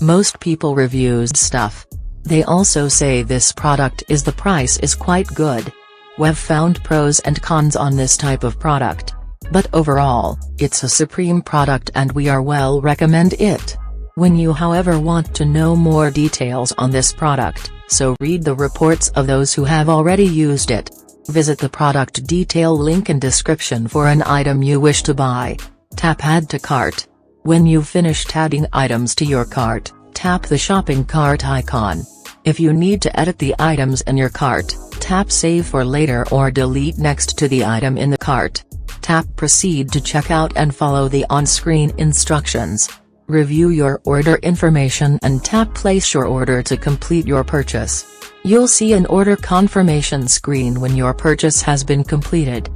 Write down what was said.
Most people reviews stuff. They also say this product is the price is quite good. We've found pros and cons on this type of product. But overall, it's a supreme product and we are well recommend it. When you however want to know more details on this product, so read the reports of those who have already used it. Visit the product detail link in description for an item you wish to buy. Tap Add to Cart. When you've finished adding items to your cart, tap the shopping cart icon. If you need to edit the items in your cart, tap Save for later or delete next to the item in the cart. Tap Proceed to checkout and follow the on-screen instructions. Review your order information and tap Place your order to complete your purchase. You'll see an order confirmation screen when your purchase has been completed.